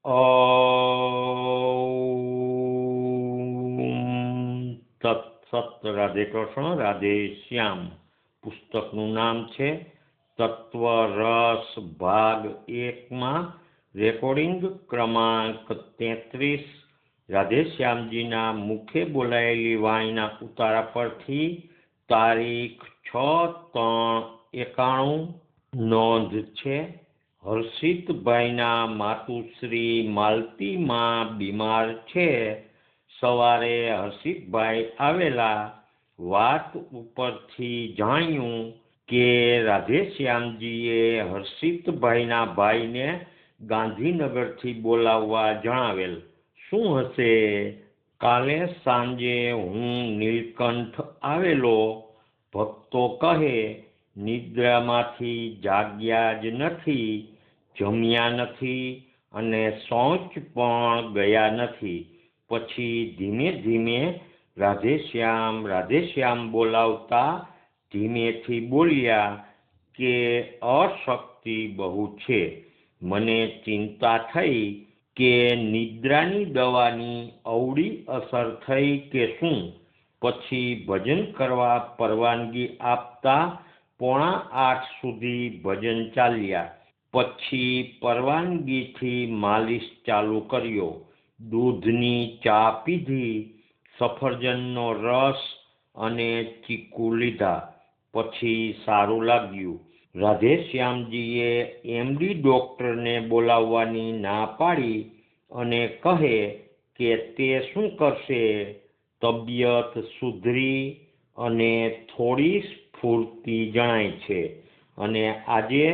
ઓમ તત્સત. રાધે કૃષ્ણ, રાધે શ્યામ. પુસ્તકનું નામ છે તત્વ રસ ભાગ 1માં રેકોર્ડિંગ ક્રમાંક 33. રાધે શ્યામજીના મુખે બોલાયેલી વાણીના ઉતારા પરથી તારીખ 6/3/91 નોંધ છે. હર્ષિતભાઈના માતુશ્રી માલતીમાં બીમાર છે. સવારે હર્ષિતભાઈ આવેલા. વાત ઉપરથી જાણ્યું કે રાધેશ્યામજીએ હર્ષિતભાઈના ભાઈને ગાંધીનગરથી બોલાવવા જણાવેલ. શું હશે? કાલે સાંજે હું નીલકંઠ આવેલો. ભક્તો કહે નિદ્રામાંથી જાગ્યા જ નથી, જમ્યા નથી અને શૌચ પણ ગયા નથી. પછી ધીમે ધીમે રાધેશ્યામ બોલાવતા ધીમેથી બોલ્યા કે અશક્તિ બહુ છે. મને ચિંતા થઈ કે નિદ્રાની દવાની અવળી અસર થઈ કે શું. પછી ભજન કરવા પરવાનગી આપતા 7:45 સુધી ભજન ચાલ્યા. પછી પરવાનગીથી માલિશ ચાલુ કર્યો. દૂધની ચા પીધી. સફરજનનો રસ અને ચીકુ લીધા. પછી સારું લાગ્યું. રાધેશ્યામજીએ એમડી ડૉક્ટરને બોલાવવાની ના પાડી અને કહે કે તે શું કરશે. તબિયત સુધરી અને થોડી સ્ફૂર્તિ જણાય છે અને આજે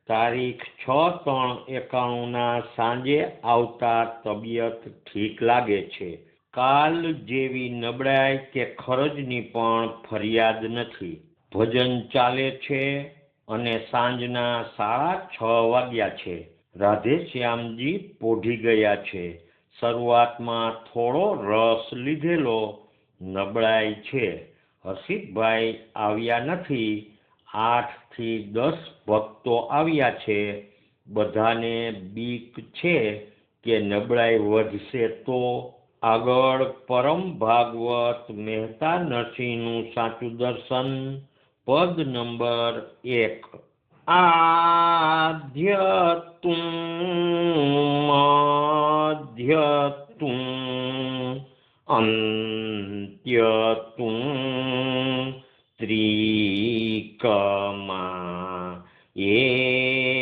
તારીખ 6/3/91ના સાંજે આવતા તબિયત ઠીક લાગે છે. કાલ જેવી નબળાઈ કે ખરજની પણ ફરિયાદ નથી. ભજન ચાલે છે અને સાંજના 6:30 વાગ્યા છે. રાધેશ્યામજી પોઢી ગયા છે. શરૂઆતમાં થોડો રસ લીધેલો. નબળાઈ છે. હર્ષિતભાઈ આવ્યા નથી. 8 થી 10 ભક્તો આવ્યા છે. બધાને બીક છે કે નબળાઈ વધશે તો. આગળ પરમ ભાગવત મહેતા નરસિંહનું સાચું દર્શન. પદ નંબર 1. આધ્યતુમ મધ્યતુમ અંત્યતુમ ત્રિકમા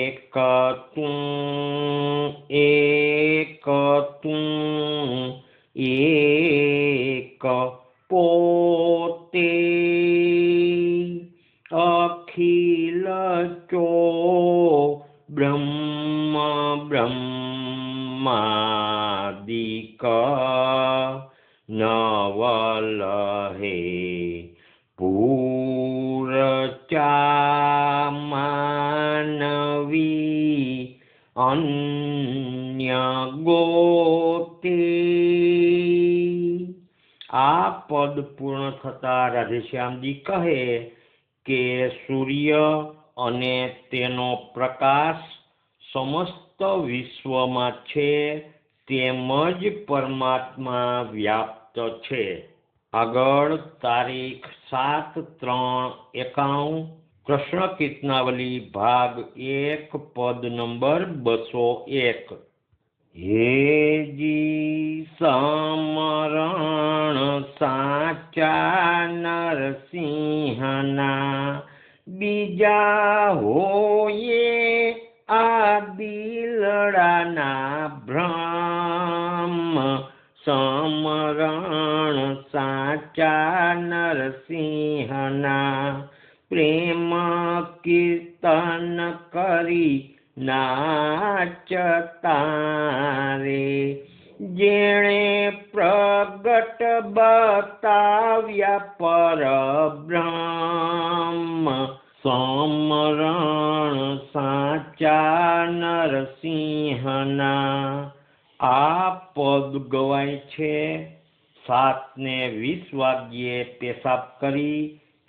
એકતુમ એક પોતે અખિલ ચો બ્રહ્માદિક નવલહે પૂરચા માનવી અન્ય ગોતે. આ પદ પૂર્ણ થતા રાધેશ્યામજી કહે કે સૂર્ય અને તેનો પ્રકાશ સમસ્ત વિશ્વમાં છે તેમજ પરમાત્મા વ્યાપ્ત છે. આગળ તારીખ 7/3/91 કૃષ્ણ કીર્તનાવલી ભાગ 1 પદ નંબર 201. હેજી સમરણ સાચા નરસિંહના બીજા હોયે આ દિલડાના ભ્રમ. સમરણ સાચા નરસિંહના પ્રેમ કીર્તન કરી નાચતા રે. જેણે પ્રગટ બતાવ્યા પરબ્રહ્મ. સમરણ સાચા નરસિંહના. આ પદ ગવાય છે. 7:20 વાગ્યે પેશાબ કરી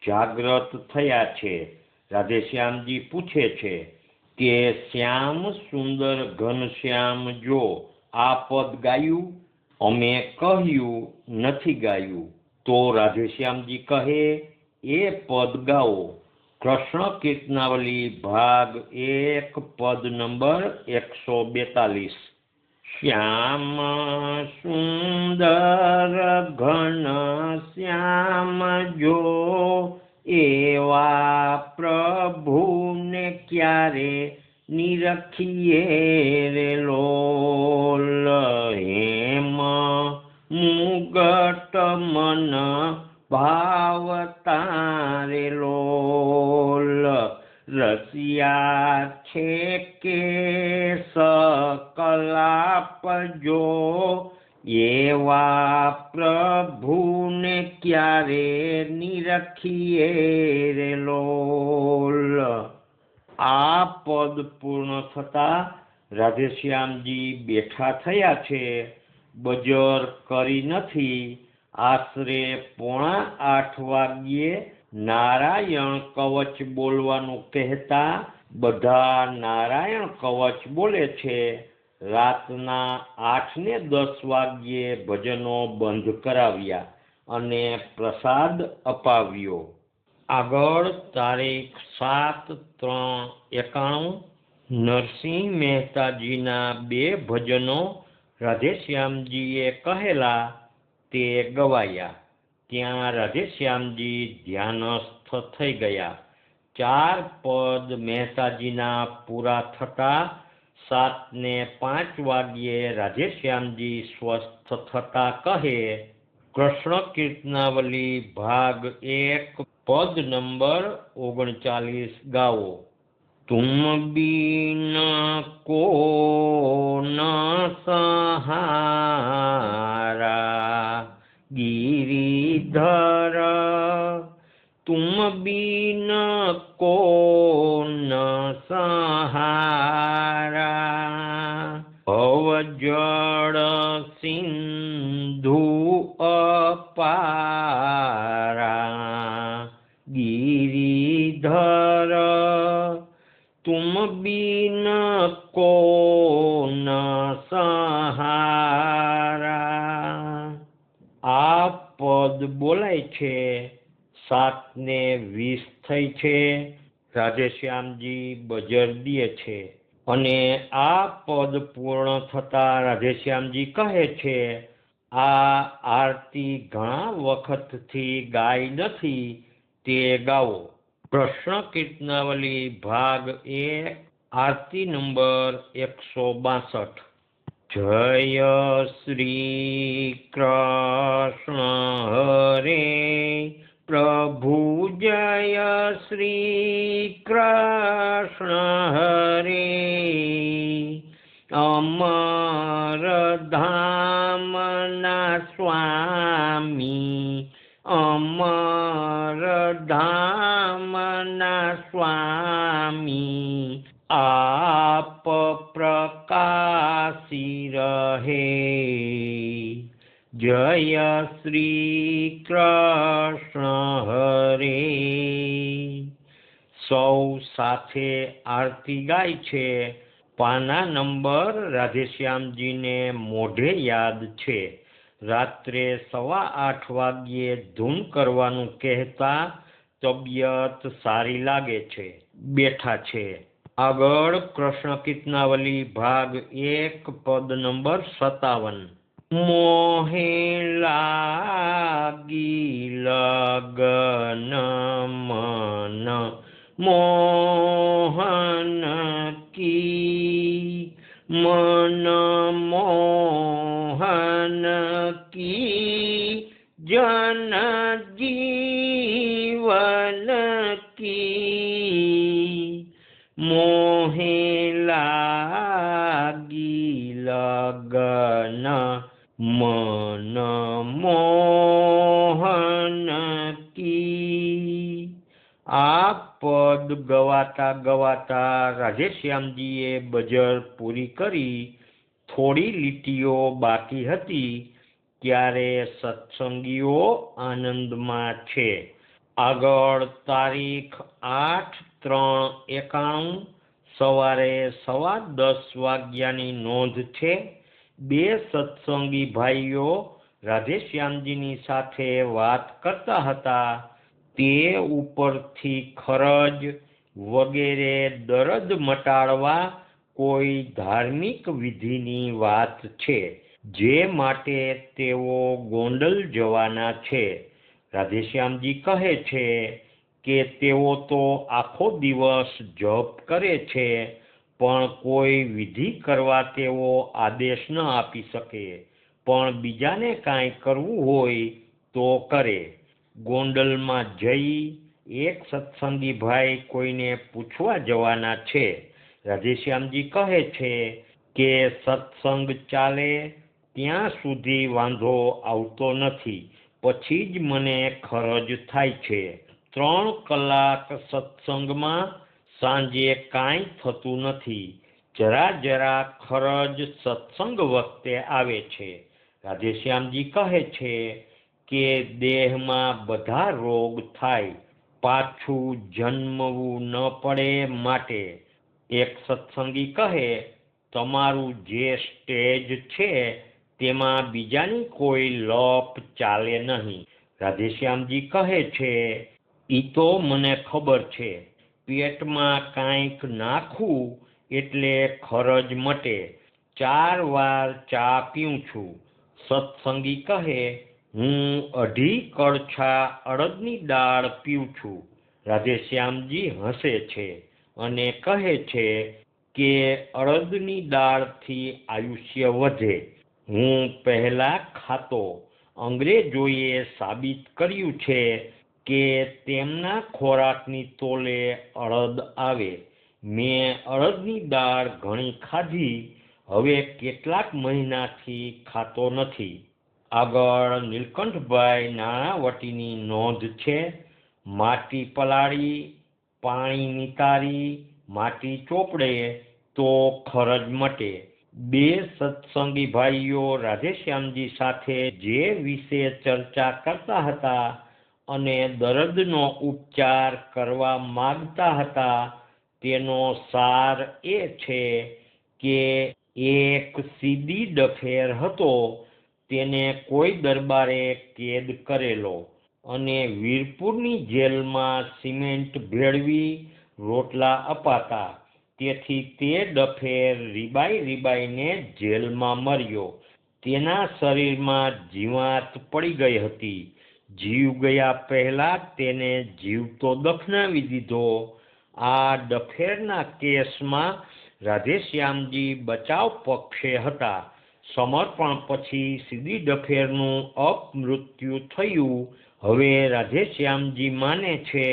જાગ્રત થયા છે. રાધેશ્યામજી પૂછે છે કે શ્યામ સુંદર ઘનશ્યામ જો આ પદ ગાયું? અમે કહ્યું નથી ગાયું. તો રાધેશ્યામજી કહે એ પદ ગાઓ. કૃષ્ણ કીર્તનાવલી ભાગ 1 પદ નંબર 142. શ્યામ સુંદર ઘન શ્યામ જો એવા પ્રભુને ક્યારે નિરખીએ રે લોલ. હેમ મુગટ મન ભાવતા રે લોલ. રસિયા છે કે સકલાપ જો એવા પ્રભુને ક્યારે નિરખીએ રે લોલ. આ પદ પૂર્ણ થતા રાધેશ્યામજી બેઠા થયા છે. બજર કરી નથી. આશરે 7:45 વાગ્યે નારાયણ કવચ બોલવાનું કહેતા બધા નારાયણ કવચ બોલે છે. રાતના 8 ને 10 વાગ્યે ભજનો બંધ કરાવ્યા અને પ્રસાદ અપાવ્યો. આગળ તારીખ 7/3/91 નરસિંહ મહેતાજીના 2 ભજનો રાધેશ્યામજીએ કહેલા તે ગવાયા. ત્યાં રાધેશ્યામજી ધ્યાનસ્થ થઈ ગયા. 4 પદ મહેતાજીના પૂરા થતા 7:05 વાગ્યે રાધેશ્યામજી સ્વસ્થ થતા કહે, કૃષ્ણ કીર્તનાવલી ભાગ 1 પદ નંબર 39 ગાઓ. તુમ બીન કો ન સહારા गिरिधर. तुम बिन को न सहारा. भवजड़ सिंधु अपारा गिरिधर. तुम बिन को न सहारा. આ પદ બોલાય છે. 7:20 થઈ છે. રાધેશ્યામજી બજર દે છે અને આ પદ પૂર્ણ થતા રાધેશ્યામજી કહે છે, આ આરતી ઘણા વખતથી ગાઈ નથી, તે ગાવો. કૃષ્ણ કીર્તનાવલી ભાગ 1 આરતી નંબર 162. જય શ્રી કૃષ્ણ હરે પ્રભુ. જય શ્રી કૃષ્ણ હરે. અમરધામના સ્વામી. અમરધામના સ્વામી. आप प्रकाशी रहे. जय श्री कृष्ण हरे. સૌ સાથે આરતી ગાય છે. પાના નંબર રાધેશ્યામજીને મોઢે યાદ છે. રાત્રે 8:15 વાગ્યે ધૂન કરવાનું કહેતા તબિયત સારી લાગે છે. બેઠા છે. આગળ કૃષ્ણ કીર્તનાવલી ભાગ 1 પદ નંબર 57. મોહે લાગી લગન મન મોહન કી. મન મોહન કી જન જીવન કી. મોહે લાગી લગન મન મોહન કી. આ પદ ગવાતા ગવાતા રાધેશ્યામજીએ બજર પૂરી કરી. થોડી લીટીઓ બાકી હતી ત્યારે સત્સંગીઓ આનંદમાં છે. આગળ તારીખ 8/3/91 સવારે 10:15 વાગ્યાની નોંધ છે. બે સત્સંગી ભાઈઓ રાધેશ્યામજીની સાથે વાત કરતા હતા. તે ઉપરથી ખરજ વગેરે દર્દ મટાડવા કોઈ ધાર્મિક વિધિની વાત છે, જે માટે તેઓ ગોંડલ જવાના છે. રાધેશ્યામજી કહે છે કે તેઓ તો આખો દિવસ જપ કરે છે, પણ કોઈ વિધિ કરવા તેઓ આદેશ ન આપી શકે, પણ બીજાને કાંઈ કરવું હોય તો કરે. ગોંડલમાં જઈ એક સત્સંગી ભાઈ કોઈને પૂછવા જવાના છે. રાધેશ્યામજી કહે છે કે સત્સંગ ચાલે ત્યાં સુધી વાંધો આવતો નથી, પછી જ મને ખરજ થાય છે. 3 કલાક સત્સંગમાં સાંજે કાંઈ થતું નથી. જરા ખરજ સત્સંગ વખતે આવે છે. રાધેશ્યામજી કહે છે કે દેહમાં બધા રોગ થાય, પાછું જન્મવું ન પડે માટે. એક સત્સંગી કહે, તમારું જે સ્ટેજ છે તેમાં બીજાની કોઈ લપ ચાલે નહીં. રાધેશ્યામજી કહે છે, ઈ તો મને ખબર છે, પેટમાં કાંઈક નાખવું એટલે ખરજ મટે. 4 વાર ચા પીઉં છું. સત્સંગી કહે, હું 2.5 કળછા અડદની દાળ પીઉં છું. રાધેશ્યામજી હસે છે અને કહે છે કે અડદની દાળથી આયુષ્ય વધે. હું પહેલા ખાતો. અંગ્રેજોએ સાબિત કર્યું છે કે તેમના ખોરાકની તોલે અડદ આવે. મેં અડદની દાળ ઘણી ખાધી, હવે કેટલાક મહિનાથી ખાતો નથી. આગળ નીલકંઠભાઈ નાણાવટીની નોંધ છે. માટી પલાળી, પાણી નિતારી, માટી ચોપડે તો ખરજ મટે. બે સત્સંગી ભાઈઓ રાધેશ્યામજી સાથે જે વિશે ચર્ચા કરતા હતા અને દર્દનો ઉપચાર કરવા માંગતા હતા, તેનો સાર એ છે કે એક સીદી ડફેર હતો, તેને કોઈ દરબારે કેદ કરેલો અને વીરપુરની જેલમાં સિમેન્ટ ભેળવી રોટલા અપાતા. તેથી તે ડફેર રીબાઈને જેલમાં મર્યો. તેના શરીરમાં જીવાત પડી ગઈ હતી. જીવ ગયા પહેલા તેને જીવતો દફનાવી દીધો. આ ડફેરના કેસમાં રાધેશ્યામજી બચાવ પક્ષે હતા. સમર્પણ પછી સીધી ડફેરનું અપમૃત્યુ થયું. હવે રાધેશ્યામજી માને છે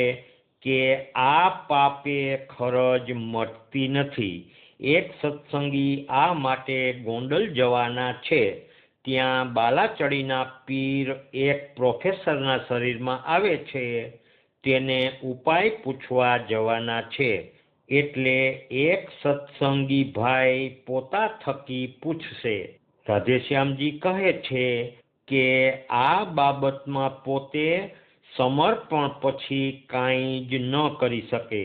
કે આ પાપે ખરજ મટતી નથી. એક સત્સંગી આ માટે ગોંડલ જવાના છે. ત્યાં બાલાચડીના પીર એક પ્રોફેસરના શરીરમાં આવે છે, તેને ઉપાય પૂછવા જવાના છે. એટલે એક સત્સંગી ભાઈ પોતા થકી પૂછશે. રાધેશ્યામજી કહે છે કે આ બાબતમાં પોતે સમર્પણ પછી કાંઈ જ ન કરી શકે.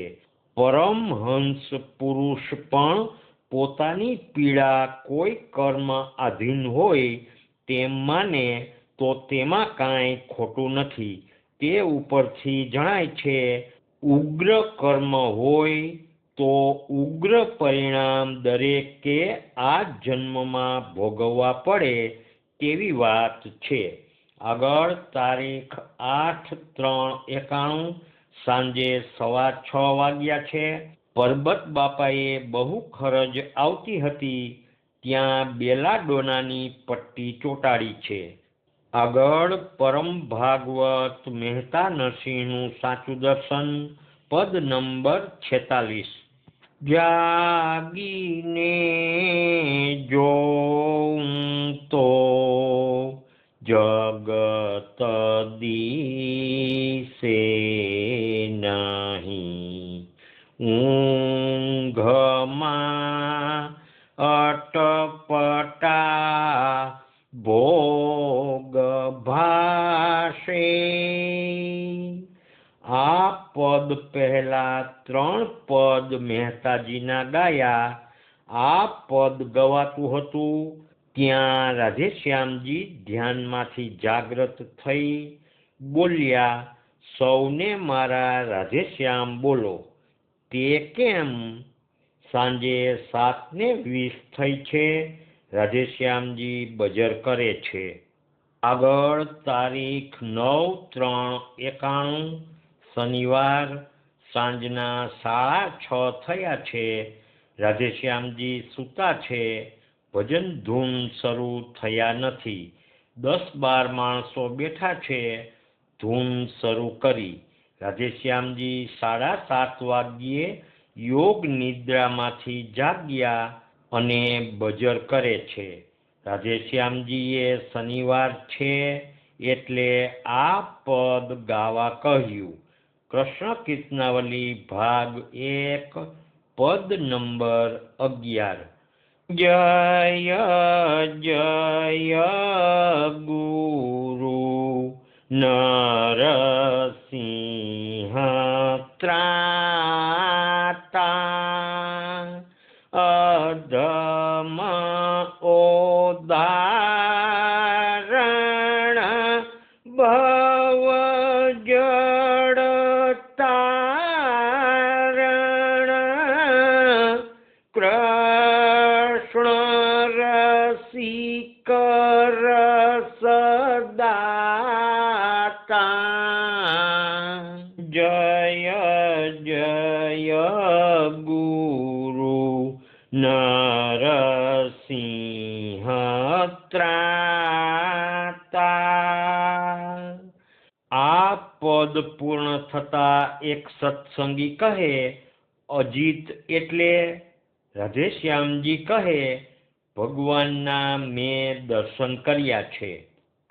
પરમહંસ પુરુષ પણ પોતાની પીડા કોઈ કર્મ આધીન હોય તેમ માને તો તેમાં કાંઈ ખોટું નથી. તે ઉપરથી જણાય છે, ઉગ્ર કર્મ હોય તો ઉગ્ર પરિણામ દરેકે આ જન્મમાં ભોગવવા પડે તેવી વાત છે. આગળ તારીખ 8/3/91 સાંજે 6:15 વાગ્યા છે. પરબત બાપાએ બહુ ખરજ આવતી હતી, ત્યાં બેલાડોનાની પટ્ટી ચોંટાડી છે. આગળ પરમ ભાગવત મહેતા નરસિંહનું સાચું દર્શન, પદ નંબર 46. જાગીને જોઉં તો જગત દિશે નહીં, ઊંઘમાં અટપટા ભોગ ભાષે. આ પદ પહેલા 3 પદ મહેતાજીના ગાયા. આ પદ ગવાતું હતું ત્યાં રાધેશ્યામજી ધ્યાનમાંથી જાગૃત થઈ બોલ્યા, સૌને મારા રાધેશ્યામ બોલો. તે કેમ? સાંજે 7:20 થઈ છે. રાધેશ્યામજી બજર કરે છે. આગળ તારીખ 9/3/91 શનિવાર સાંજના 6:30 થયા છે. રાધેશ્યામજી સૂતા છે. ભજન ધૂન શરૂ થયા નથી. 10-12 માણસો બેઠા છે. ધૂન શરૂ કરી. રાધેશ્યામજી 7:30 વાગ્યે યોગ નિદ્રામાંથી જાગ્યા અને બજર કરે છે. રાધેશ્યામજીએ શનિવાર છે એટલે આ પદ ગાવા કહ્યું. કૃષ્ણ કીર્તનાવલી ભાગ 1 પદ નંબર 11. જય જય ગુરુ નરસિંહ ત્રાતા અધમ ઓદારણ ભવ જડ તારણ કૃષ્ણ રસિક રસદાતા. જય જય ગુરુ નરસિંહ ત્રાતા. આ પદ પૂર્ણ થતા એક સત્સંગી કહે, અજીત એટલે? રાધેશ્યામજી કહે, ભગવાનના મેં દર્શન કર્યા છે.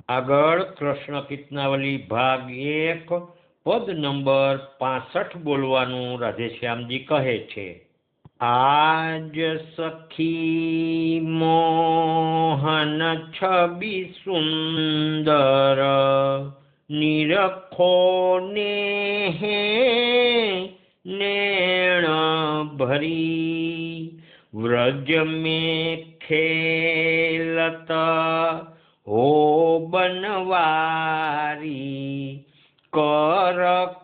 આગળ કૃષ્ણ કીર્તનાવલી ભાગ 1 પદ નંબર 65 બોલવાનું રાધેશ્યામજી કહે છે. આજ સખી મોહન છબી સુંદર નિરખો ને નૈણ ભરી વ્રજ में ખેલત હો બનવારી કર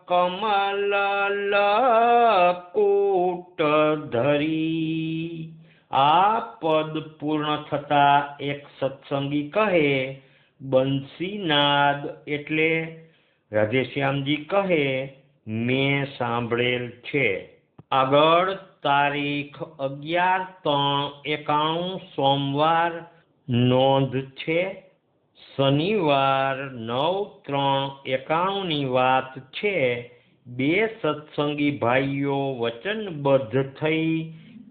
કમલ લકુટ ધરી. આ પદ પૂર્ણ થતા એક સત્સંગી કહે, બંસીનાદ એટલે? રાધેશ્યામજી કહે, મેં સાંભળેલ છે. આગળ તારીખ 11/3/91 સોમવાર નોંધ છે. શનિવાર 9/3/91 ની વાત છે. બે સત્સંગી ભાઈઓ વચનબદ્ધ થઈ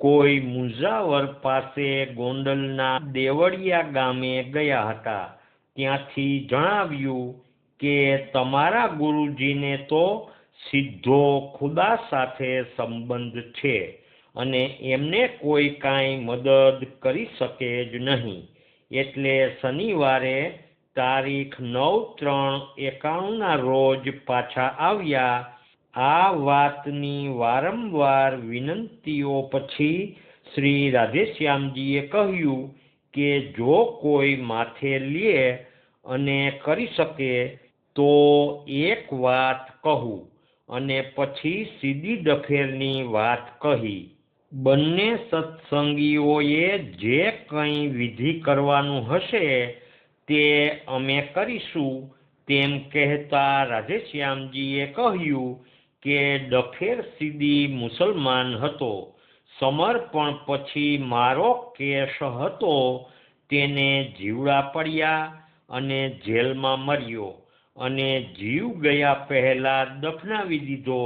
કોઈ મુંજાવર પાસે ગોંડલના દેવળિયા ગામે ગયા હતા. ત્યાંથી જણાવ્યું કે તમારા ગુરુજીને તો સીધો ખુદા સાથે સંબંધ છે અને એમને કોઈ કાંઈ મદદ કરી શકે જ નહીં. એટલે શનિવારે તારીખ 9/3/91 ના રોજ પાછા આવ્યા. આ વાતની વારંવાર વિનંતીઓ પછી શ્રી રાધેશ્યામજીએ કહ્યું કે જો કોઈ માથે લે અને કરી શકે તો એક વાત કહું, અને પછી સીધી ડફેરની વાત કહી. બંને સત્સંગીઓએ જે કંઈ વિધિ કરવાનું હશે તે અમે કરીશું તેમ કહેતા રાધેશ્યામજીએ કહ્યું કે ડફેર સીધી મુસલમાન હતો. સમર્પણ પછી મારો કેસ હતો તેને જીવડા પડ્યા અને જેલમાં મર્યો અને જીવ ગયા પહેલા દફનાવી દીધો.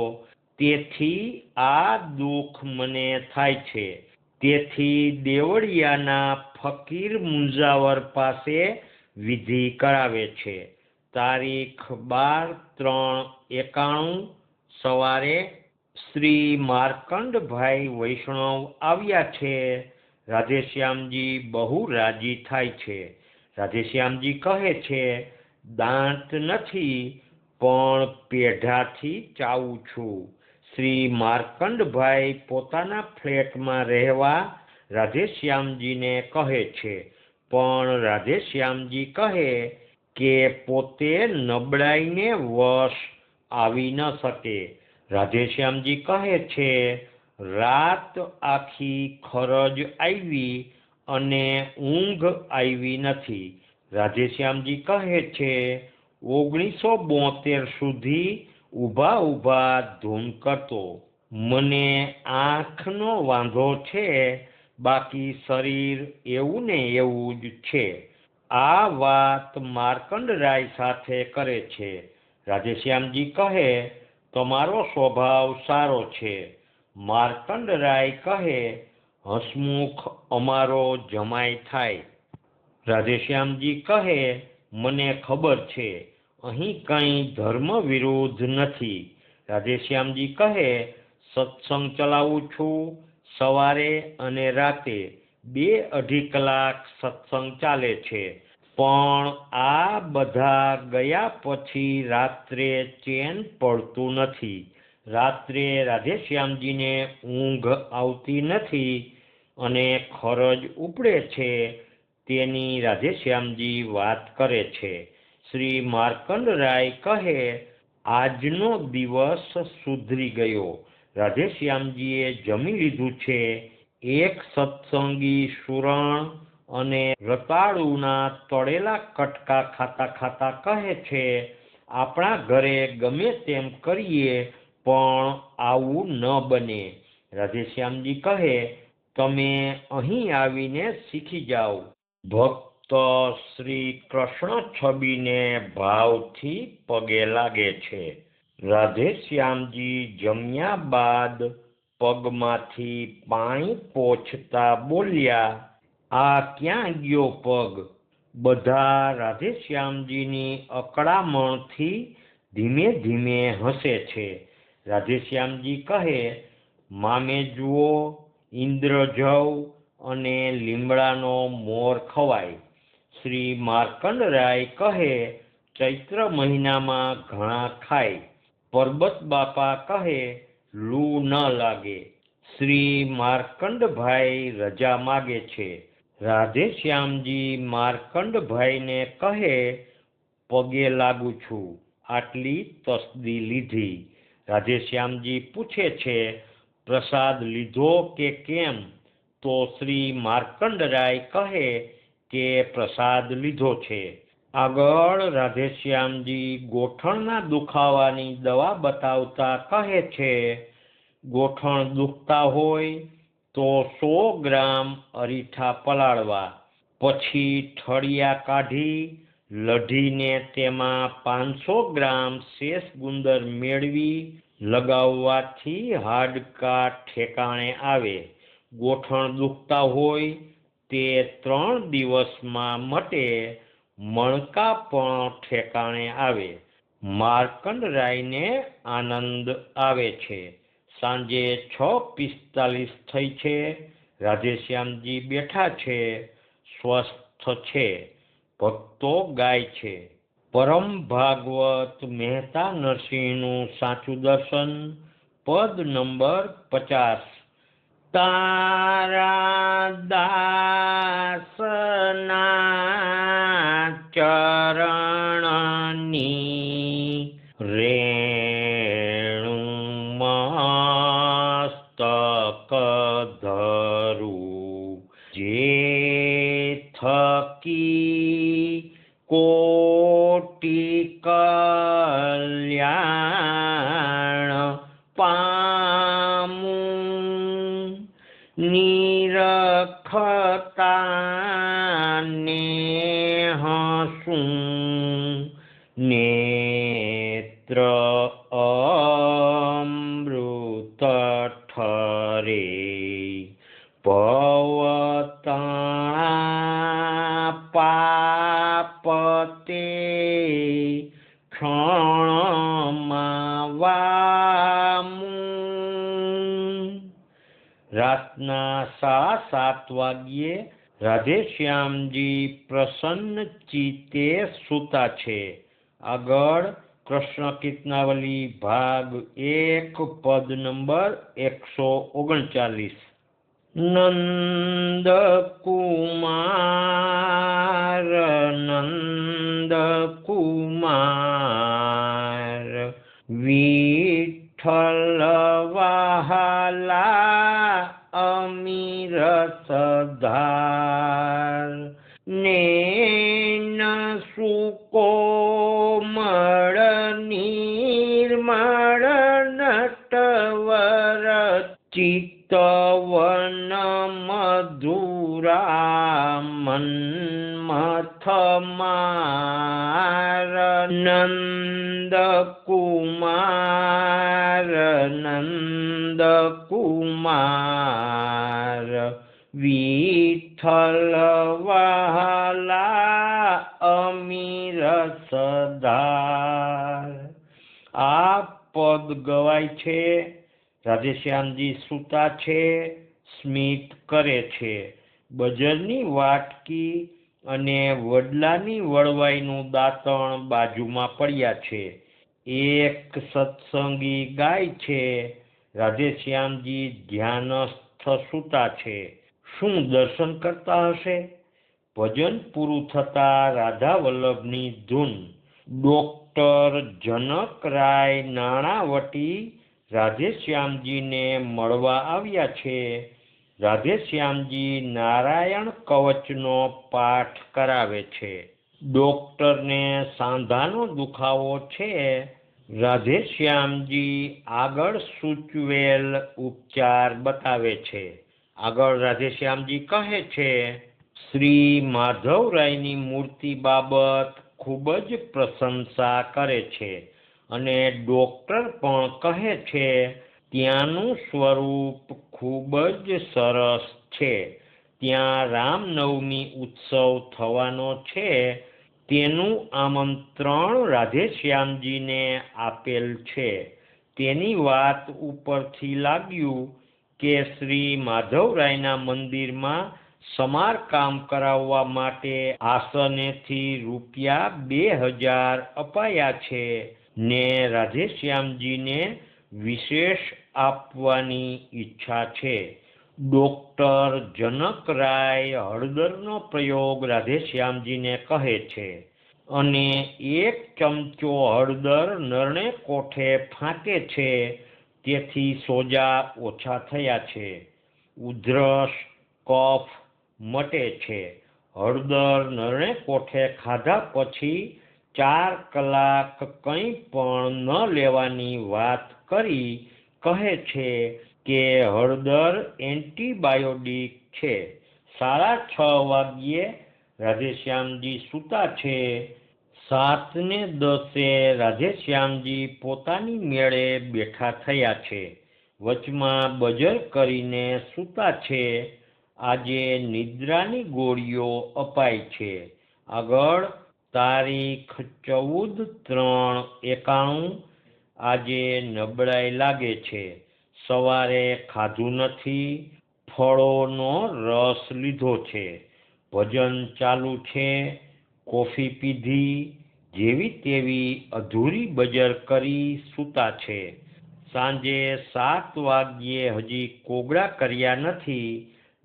તેથી આ દુઃખ મને થાય છે. તેથી દેવળિયાના ફકીર મુંજાવર પાસે વિધિ કરાવે છે. તારીખ 12/3/91 સવારે શ્રી માર્કંડભાઈ વૈષ્ણવ આવ્યા છે. રાધેશ્યામજી બહુ રાજી થાય છે. રાધેશ્યામજી કહે છે, દાંત નથી પણ પેઢાથી ચાવું છું. શ્રી માર્કંડભાઈ પોતાના ફ્લેટમાં રહેવા રાધેશ્યામજીને કહે છે. પણ રાધેશ્યામજી કહે કે પોતે નબળાઈને વશ આવી ન શકે. રાધેશ્યામજી કહે છે, રાત આખી ખરજ આવી અને ઊંઘ આવી નથી. રાધેશ્યામજી કહે છે, 1972 સુધી ઊભા ધૂન કરતો. મને આંખનો વાંધો છે, બાકી શરીર એવું ને એવું જ છે. આ વાત માર્કંડરાય સાથે કરે છે. રાધેશ્યામજી કહે, તમારો સ્વભાવ સારો છે. માર્કંડરાય કહે, હસમુખ અમારો જમાઈ થાય. રાધેશ્યામજી કહે, મને ખબર છે, અહીં કંઈ ધર્મ વિરુદ્ધ નથી. રાધેશ્યામજી કહે, સત્સંગ ચલાવું છું. સવારે અને રાતે 2-2.5 કલાક સત્સંગ ચાલે છે. પણ આ બધા ગયા પછી રાત્રે ચેન પડતું નથી. રાત્રે રાધેશ્યામજીને ઊંઘ આવતી નથી અને ખરજ ઉપડે છે. તેની રાધેશ્યામજી વાત કરે છે. શ્રી માર્કંડરાય કહે, આજનો દિવસ સુધરી ગયો. રાધેશ્યામજીએ જમી લીધું છે. એક સત્સંગી સુરણ અને રતાળુના તળેલા કટકા ખાતા ખાતા કહે છે, આપણા ઘરે ગમે તેમ કરીએ પણ આવું ન બને. રાધેશ્યામજી કહે, તમે અહીં આવીને શીખી જાઓ. ભક્ત શ્રી કૃષ્ણ છબીને ભાવથી પગે લાગે છે. રાધેશ્યામજી જમ્યા બાદ પગમાંથી પાણી પોંછતા બોલ્યા, આ ક્યાં ગયો પગ? બધા રાધેશ્યામજીની અકળામણથી ધીમે ધીમે હસે છે. રાધેશ્યામજી કહે, મામે જુઓ, ઇન્દ્રજવ અને લીમડાનો મોર ખવાય. શ્રી માર્કંડરાય કહે, ચૈત્ર મહિનામાં ઘણા ખાય. પરબત બાપા કહે, લૂ ન લાગે. શ્રી માર્કંડભાઈ રજા માગે છે. રાધેશ્યામજી માર્કંડભાઈને કહે, પગે લાગુ છું. આટલી તસદી લીધી. રાધેશ્યામજી પૂછે છે, પ્રસાદ લીધો કે કેમ? તો શ્રી માર્કંડરાય કહે કે પ્રસાદ લીધો છે. આગળ રાધેશ્યામજી ગોઠણના દુખાવાની દવા બતાવતા કહે છે, ગોઠણ દુખતા હોય તો 100 ગ્રામ અરીઠા પલાળવા, પછી ઠળિયા કાઢી લઢીને તેમાં 500 ગ્રામ શેષ ગુંદર મેળવી લગાવવાથી હાડકાં ઠેકાણે આવે. ગોઠણ દુખતા હોય તે 3 દિવસમાં મટે. મણકા પણ ઠેકાણે આવે. માર્કંડરાયને આનંદ આવે છે. સાંજે 6:45 થઈ છે. રાધેશ્યામજી બેઠા છે, સ્વસ્થ છે. ભક્તો ગાય છે, પરમ ભાગવત મહેતા નરસિંહનું સાચું દર્શન, પદ નંબર 50. તારા દાસના ચરણની રેણુ મસ્તક ધરું, જે થકી કોટી કલ્યાણ પામું, નિરખતા ને હસું, નેત્ર અમૃત ઠરે, ભવતા પાપતે ક્ષણમાં વામું. રાતના 7:30 વાગ્યે રાધેશ્યામજી પ્રસન્ન ચિત્તે સૂતા છે. આગળ કૃષ્ણ કીર્તનાવલી ભાગ 1 પદ નંબર 139. નંદ કુમાર મન્મથ માર નંદ કુમાર વિઠ્ઠલ વહાલા અમીર સદાર. આ પદ ગવાય છે. રાધેશ્યામજી સૂતા છે, સ્મિત કરે છે. બજરની વાટકી અને વડલાની વળવાઈનું દાંતણ બાજુમાં પડ્યા છે. એક સત્સંગી ગાય છે. રાધેશ્યામજી ધ્યાનસ્થ સૂતા છે. શું દર્શન કરતા હશે? ભજન પૂરું થતા રાધા વલ્લભની ધૂન. ડોક્ટર જનકરાય નાણાવટી રાધેશ્યામજીને મળવા આવ્યા છે. રાધેશ્યામજી નારાયણ કવચનો પાઠ કરાવે છે. ડોક્ટરને સાંધાનો દુખાવો છે. રાધેશ્યામજી આગળ સૂચવેલ ઉપચાર બતાવે છે. આગળ રાધેશ્યામજી કહે છે, શ્રી માધવરાયની મૂર્તિ બાબત ખૂબ જ પ્રશંસા કરે છે અને ડોક્ટર પણ કહે છે ત્યાંનું સ્વરૂપ ખૂબ જ સરસ છે. ત્યાં રામનવમી ઉત્સવ થવાનો છે તેનું આમંત્રણ રાધેશ્યામજીને આપેલ છે. તેની વાત ઉપરથી લાગ્યું કે શ્રી માધવરાયના મંદિરમાં સમારકામ કરાવવા માટે આસનેથી ₹2000 અપાયા છે ને રાધેશ્યામજીને વિશેષ આપવાની ઈચ્છા છે. ડોક્ટર જનકરાય હળદરનો પ્રયોગ રાધેશ્યામજીને કહે છે અને 1 ચમચો હળદર નરણે કોઠે ફાંકે છે. તેથી સોજા ઓછા થયા છે. ઉધરસ કફ મટે છે. હળદર નરણે કોઠે ખાધા પછી 4 કલાક કંઈ પણ ન લેવાની વાત કરી કહે છે કે હળદર એન્ટીબાયોટિક છે. 6:30 વાગ્યે રાધેશ્યામજી સૂતા છે. 7:10 રાધેશ્યામજી પોતાની મેળે બેઠા થયા છે. વચમાં બજર કરીને સૂતા છે. આજે નિદ્રાની ગોળીઓ અપાય છે. આગળ તારીખ 14/3/91. આજે નબળાઈ લાગે છે. સવારે ખાધું નથી. ફળોનો રસ લીધો છે. ભજન ચાલુ છે. કોફી પીધી. જેવી તેવી અધૂરી બજર કરી સૂતા છે. સાંજે 7 વાગ્યે હજી કોગળા કર્યા નથી.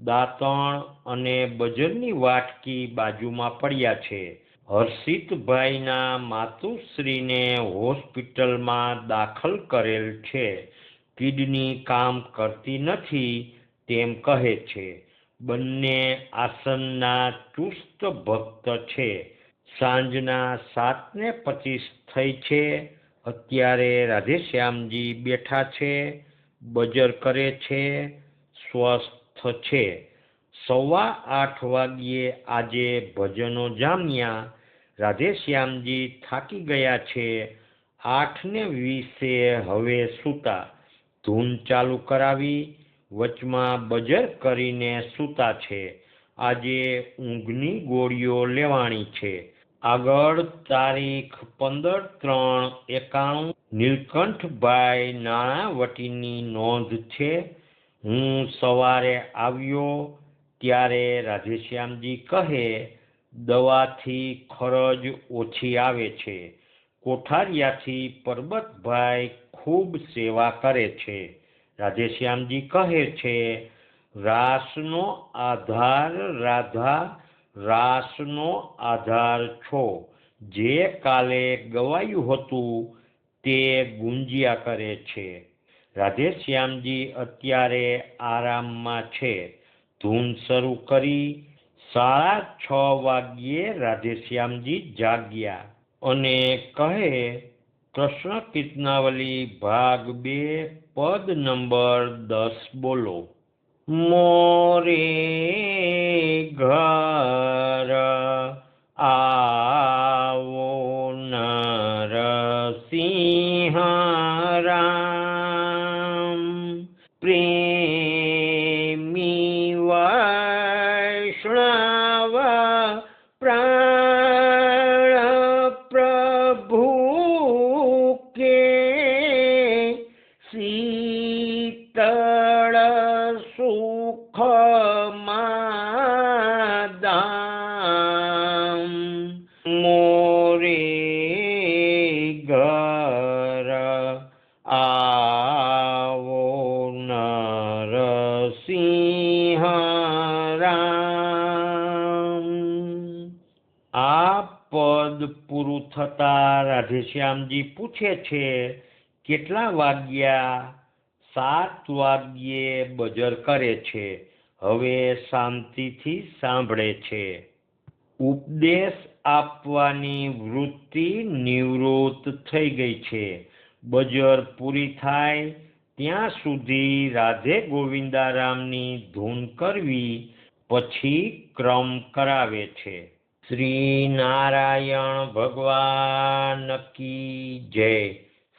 દાંતણ અને બજરની વાટકી બાજુમાં પડ્યા છે. હર્ષિતભાઈના માતુશ્રીને હોસ્પિટલમાં દાખલ કરેલ છે. કિડની કામ કરતી નથી તેમ કહે છે. બંને આસનના ચુસ્ત ભક્ત છે. સાંજના 7:25 થઈ છે. અત્યારે રાધેશ્યામજી બેઠા છે. બજર કરે છે. સ્વસ્થ છે. 8:15 વાગ્યે આજે ભજનો જામ્યા. રાધેશ્યામજી થાકી ગયા છે. 8:20 હવે સૂતા. ધૂન ચાલુ કરાવી. વચમાં બજર કરીને સૂતા છે. આજે ઊંઘની ગોળીઓ લેવાની છે. આગળ તારીખ 15/3/91. નીલકંઠભાઈ નાણાવટીની નોંધ છે. હું સવારે આવ્યો ત્યારે રાધેશ્યામજી કહે દવાથી ખરજ ઓછી આવે છે. કોઠારિયાથી પરબતભાઈ ખૂબ સેવા કરે છે. રાધેશ્યામજી કહે છે રાસનો આધાર રાધા, રાસનો આધાર છો. જે કાલે ગવાયું હતું તે ગુંજ્યા કરે છે. રાધેશ્યામજી અત્યારે આરામમાં છે. ધૂન શરૂ કરી. 6:30 વાગ્યે રાધેશ્યામજી જાગ્યા અને કહે કૃષ્ણ કીર્તનાવલી ભાગ 2 પદ નંબર 10 બોલો. મોરે ઘર આવો નરસિંહ રામ, પ્રેમી વૈષ્ણવ પ્રાણ પ્રભુ કે, શીતળ સુખ માદામ, મોરે ઘર આવો નરસિંહ રામ। આ પદ પૂરું થતા રાધેશ્યામજી પૂછે છે, કેટલા વાગ્યા? 7 વાગ્યે બજર કરે છે। હવે શાંતિથી સાંભળે છે। ઉપદેશ આપવાની વૃત્તિ નિવૃત્ત થઈ ગઈ છે। બજર પૂરી થાય ત્યાં સુધી રાધે ગોવિંદારામની ધૂન કરવી, પછી ક્રમ કરાવે છે। શ્રી નારાયણ ભગવાન કી જય।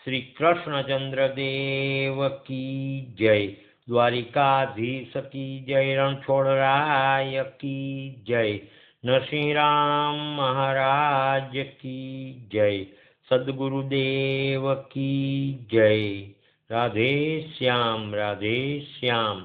શ્રી કૃષ્ણચંદ્ર દેવ કી જય। દ્વારિકાધીશ કી જય। રણછોડરાય કી જય। નરસિંહરામ મહારાજ કી જય। સદગુરુદેવ કી જય। રાધે શ્યામ, રાધે શ્યામ।